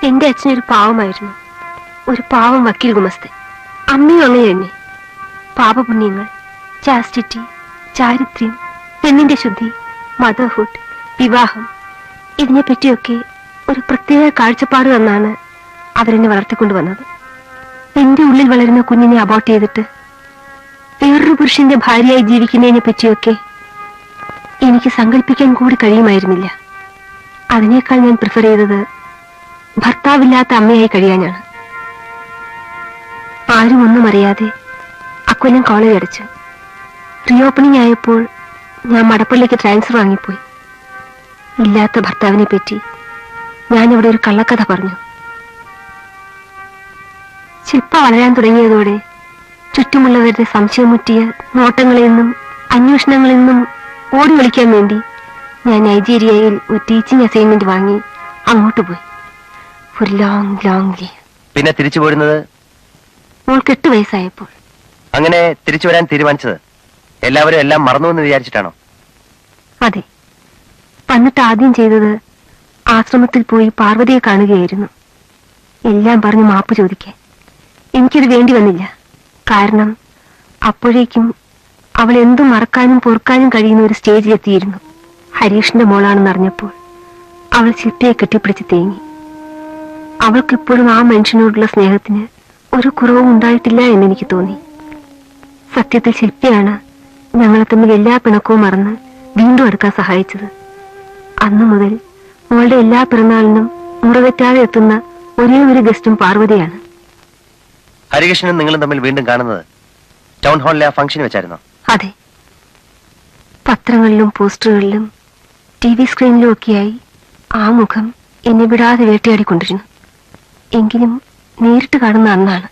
എന്റെ അച്ഛനൊരു പാവമായിരുന്നു, ഒരു പാവം വക്കീൽ ഗുമസ്തൻ. അമ്മയും അങ്ങനെ തന്നെ. പാപപുണ്യങ്ങൾ, ചാസ്റ്റിറ്റി, ചാരിത്ര്യം, പെണ്ണിന്റെ ശുദ്ധി, മദർഹുഡ്, വിവാഹം, ഇതിനെപ്പറ്റിയൊക്കെ ഒരു പ്രത്യേക കാഴ്ചപ്പാട് തന്നാണ് അവരെന്നെ വളർത്തിക്കൊണ്ടുവന്നത്. എന്റെ ഉള്ളിൽ വളരുന്ന കുഞ്ഞിനെ അബോർട്ട് ചെയ്തിട്ട് വേറൊരു പുരുഷന്റെ ഭാര്യയായി ജീവിക്കുന്നതിനെ പറ്റിയൊക്കെ എനിക്ക് സങ്കല്പിക്കാൻ കൂടി കഴിയുമായിരുന്നില്ല. അതിനേക്കാൾ ഞാൻ പ്രിഫർ ചെയ്തത് ഭർത്താവില്ലാത്ത അമ്മയായി കഴിയാനാണ്. ആരും ഒന്നും അറിയാതെ അക്കൊല്ലം കോളേജ് അടച്ചു. റീഓപ്പണിംഗ് ആയപ്പോൾ ഞാൻ മടപ്പള്ളിക്ക് ട്രാൻസ്ഫർ വാങ്ങിപ്പോയി. ഇല്ലാത്ത ഭർത്താവിനെ പറ്റി ഞാൻ ഇവിടെ ഒരു കള്ളക്കഥ പറഞ്ഞു. ശില്പ വളരാൻ തുടങ്ങിയതോടെ ചുറ്റുമുള്ളവരുടെ സംശയമുറ്റിയ നോട്ടങ്ങളിൽ നിന്നും അന്വേഷണങ്ങളിൽ നിന്നും ഓടി വിളിക്കാൻ വേണ്ടി ഞാൻ നൈജീരിയയിൽ ഒരു ടീച്ചിങ് അസൈൻമെന്റ് വാങ്ങി അങ്ങോട്ട് പോയി. ഒരു ലോങ് ലീവ്. പിന്നെ തിരിച്ചു പോരുന്നത് മോൾക്ക് 8 വയസ്സായപ്പോൾ. അങ്ങനെ തിരിച്ചു വരാൻ തീരുമാനിച്ചത് എല്ലാവരും എല്ലാം മറന്നു എന്ന് വിചാരിച്ചിട്ടാണോ? അതെ. വന്നിട്ട് ആദ്യം ചെയ്തത് ആശ്രമത്തിൽ പോയി പാർവതിയെ കാണുകയായിരുന്നു. എല്ലാം പറഞ്ഞ് മാപ്പ് ചോദിക്കാൻ. എനിക്കത് വേണ്ടി വന്നില്ല. കാരണം അപ്പോഴേക്കും അവൾ എന്തും മറക്കാനും പൊറുക്കാനും കഴിയുന്ന ഒരു സ്റ്റേജിലെത്തിയിരുന്നു. ഹരീഷിന്റെ മോളാണെന്ന് അറിഞ്ഞപ്പോൾ അവൾ ശില്പയെ കെട്ടിപ്പിടിച്ച് തേങ്ങി. അവൾക്കിപ്പോഴും ആ മനുഷ്യനോടുള്ള സ്നേഹത്തിന് ഒരു കുറവും ഉണ്ടായിട്ടില്ല എന്നെനിക്ക് തോന്നി. സത്യത്തിൽ ശില്പയാണ് ഞങ്ങളെ തമ്മിൽ എല്ലാ പിണക്കവും മറന്ന് വീണ്ടും അടുക്കാൻ സഹായിച്ചത്. അന്നു മുതൽ മോളുടെ എല്ലാ പിറന്നാളിനും മുറവെറ്റാതെ എത്തുന്ന ഒരേ ഒരു ഗസ്റ്റും പാർവതിയാണ്. ഹരികൃഷ്ണനും നിങ്ങളും തമ്മിൽ വീണ്ടും കാണുന്നത് ടൗൺ ഹാളിലെ ആ ഫംഗ്ഷൻ വെച്ചായിരുന്നോ? അതെ. പത്രങ്ങളിലും പോസ്റ്ററുകളിലും TV സ്ക്രീനിലും ഒക്കെയായി ആ മുഖം എന്നെ വിടാതെ വേട്ടയാടിക്കൊണ്ടിരുന്നു. എങ്കിലും നേരിട്ട് കാണുന്ന അന്നാണ്.